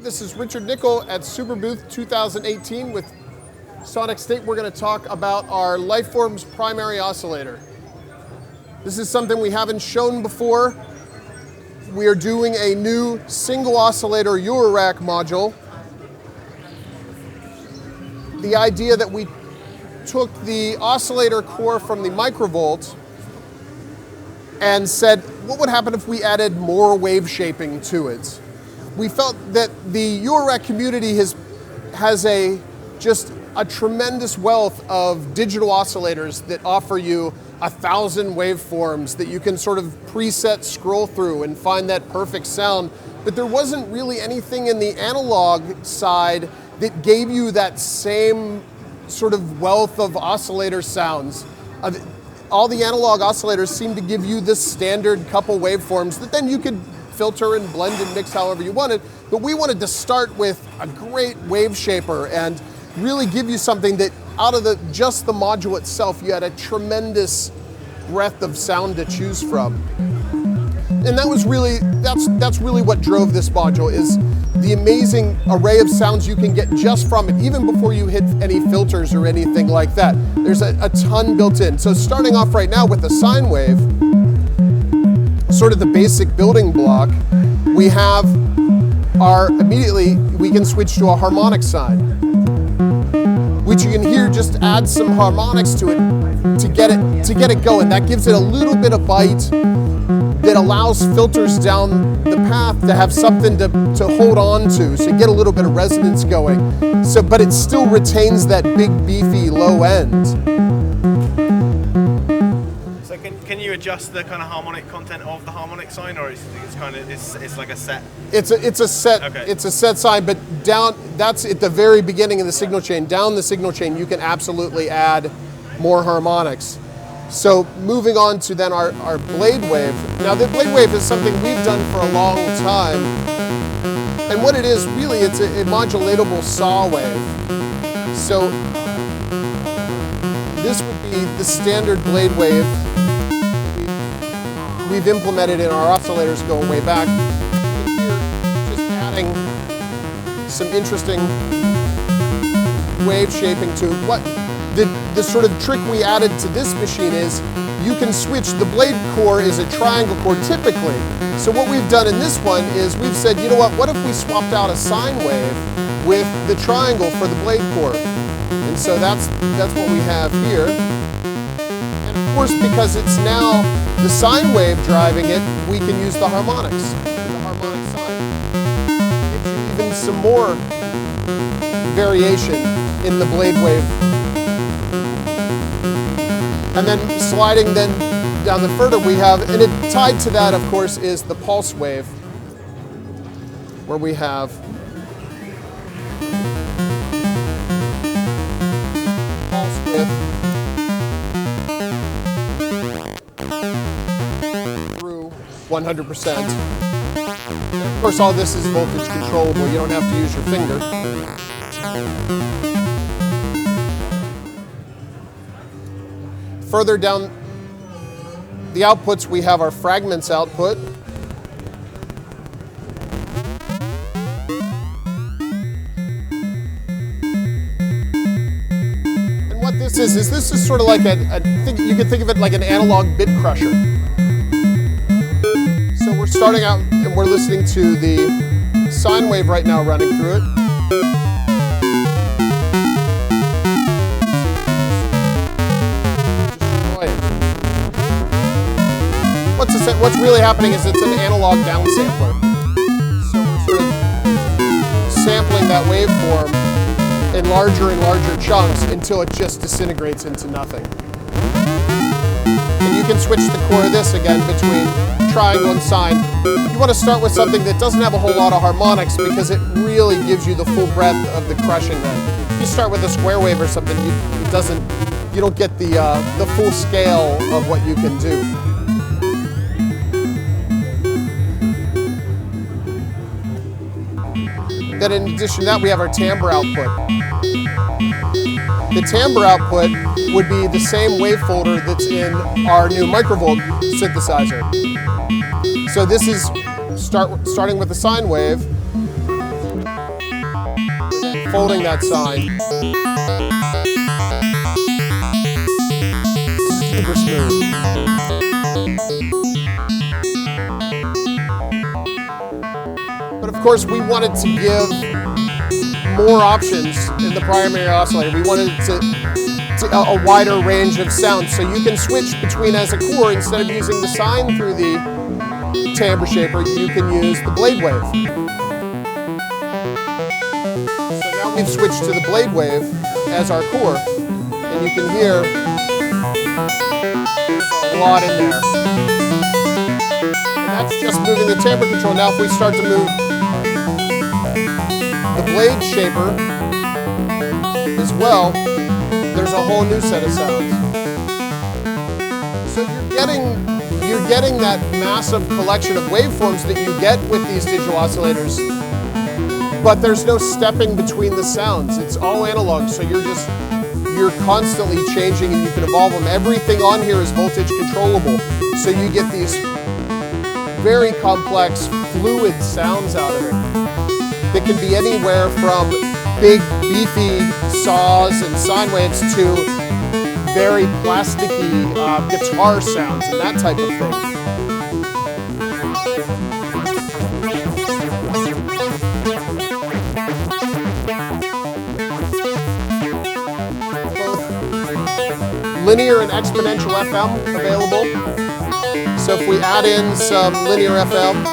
This is Richard Nickel at Superbooth 2018 with Sonicstate. We're going to talk about our Waveforms Primary Oscillator. This is something we haven't shown before. We are doing a new single oscillator Eurorack module. The idea that we took the oscillator core from the Microvolt and said, what would happen if we added more wave shaping to it? We felt that the Eurorack community has just a tremendous wealth of digital oscillators that offer you 1,000 waveforms that you can sort of preset scroll through and find that perfect sound. But there wasn't really anything in the analog side that gave you that same sort of wealth of oscillator sounds. All the analog oscillators seem to give you this standard couple waveforms that then you could filter and blend and mix however you wanted. But we wanted to start with a great wave shaper and really give you something that out of just the module itself, you had a tremendous breadth of sound to choose from. And that was really, that's really what drove this module, is the amazing array of sounds you can get just from it, even before you hit any filters or anything like that. There's a ton built in. So starting off right now with the Sine Wave, sort of the basic building block, we have immediately we can switch to a harmonic sine, which you can hear just add some harmonics to it to get it going. That gives it a little bit of bite that allows filters down the path to have something to hold on to, so you get a little bit of resonance going. So, but it still retains that big beefy low end. So can you adjust the kind of harmonic content of the harmonic sine, or it's like a set? It's a set. Okay. It's a set sine, but down, that's at the very beginning of the signal chain. Down the signal chain, you can absolutely add more harmonics. So moving on to then our blade wave. Now the blade wave is something we've done for a long time. And what it is, really, it's a modulatable saw wave. So this would be the standard blade wave we've implemented in our oscillators going way back. Here, just adding some interesting wave shaping to what the sort of trick we added to this machine is you can switch. The blade core is a triangle core typically. So what we've done in this one is we've said, you know what if we swapped out a sine wave with the triangle for the blade core? And so that's what we have here. And of course, because it's now the sine wave driving it, we can use the harmonics, the harmonic sine. Gives you even some more variation in the blade wave. And then sliding then down the further we have, and it tied to that, of course, is the pulse wave, where we have pulse width through 100%. And of course, all this is voltage controllable. You don't have to use your finger. Further down the outputs, we have our Fragments output. And what this is sort of like you can think of it like an analog bit crusher. So we're starting out and we're listening to the sine wave right now running through it. What's really happening is it's an analog downsampler. So we're sort of sampling that waveform in larger and larger chunks until it just disintegrates into nothing. And you can switch the core of this again between triangle and sine. You want to start with something that doesn't have a whole lot of harmonics because it really gives you the full breadth of the crushing then. If you start with a square wave or something, you don't get the full scale of what you can do. Then in addition to that, we have our timbre output. The timbre output would be the same wave folder that's in our new Microvolt synthesizer. So this is starting with the sine wave. folding that sine. Super smooth. But of course, we wanted to give more options in the primary oscillator. We wanted a wider range of sounds, so you can switch between, as a core, instead of using the sine through the timbre shaper, you can use the blade wave. So now we've switched to the blade wave as our core, and you can hear there's a lot in there. And that's just moving the timbre control. Now if we start to move the blade shaper as well, there's a whole new set of sounds. So you're getting that massive collection of waveforms that you get with these digital oscillators, but there's no stepping between the sounds. It's all analog, so you're constantly changing and you can evolve them. Everything on here is voltage controllable, so you get these very complex, fluid sounds out of it that can be anywhere from big, beefy saws and sine waves to very plasticky guitar sounds and that type of thing. Both linear and exponential FM available. So if we add in some linear FM,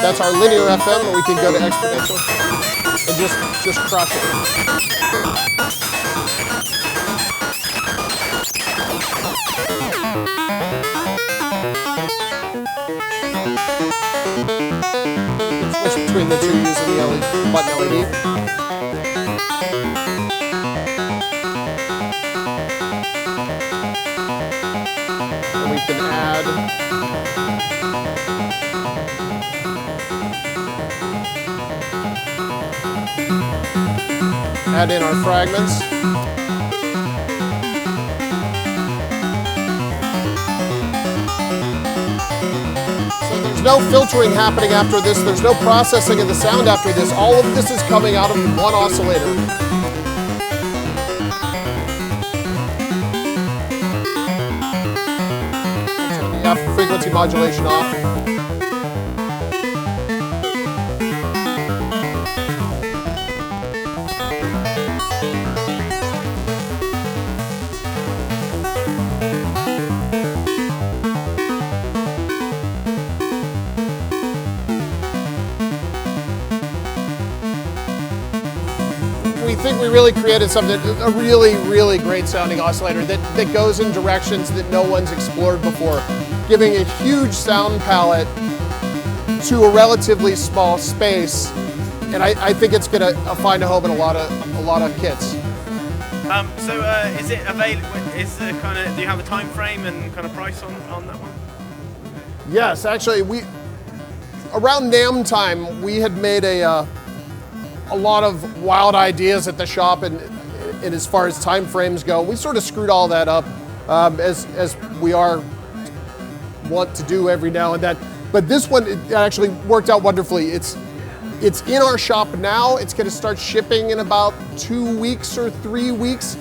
that's our linear FM, and we can go to exponential and just crush it. Switch between the two using the button LED. And we can add in our fragments. So there's no filtering happening after this. There's no processing of the sound after this. All of this is coming out of one oscillator. Turn the F frequency modulation off. We think we really created something, a really, really great sounding oscillator that goes in directions that no one's explored before, giving a huge sound palette to a relatively small space, and I think it's going to find a home in a lot of kits. Is it available? Do you have a time frame and kind of price on that one? Yes, actually, around NAMM time we had made a lot of wild ideas at the shop, and as far as time frames go, we sort of screwed all that up, as we want to do every now and then. But this one, it actually worked out wonderfully. It's in our shop now. It's going to start shipping in about 2 weeks or 3 weeks.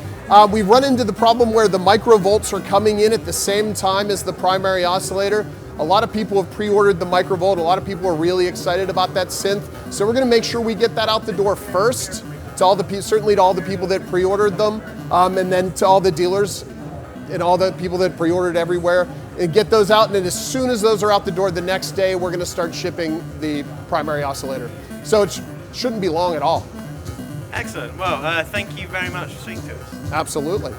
We've run into the problem where the microvolts are coming in at the same time as the primary oscillator. A lot of people have pre-ordered the Microvolt. A lot of people are really excited about that synth. So we're going to make sure we get that out the door first, to certainly to all the people that pre-ordered them, and then to all the dealers and all the people that pre-ordered everywhere, and get those out. And then as soon as those are out the door, the next day we're going to start shipping the primary oscillator. So it shouldn't be long at all. Excellent. Well, thank you very much for speaking to us. Absolutely.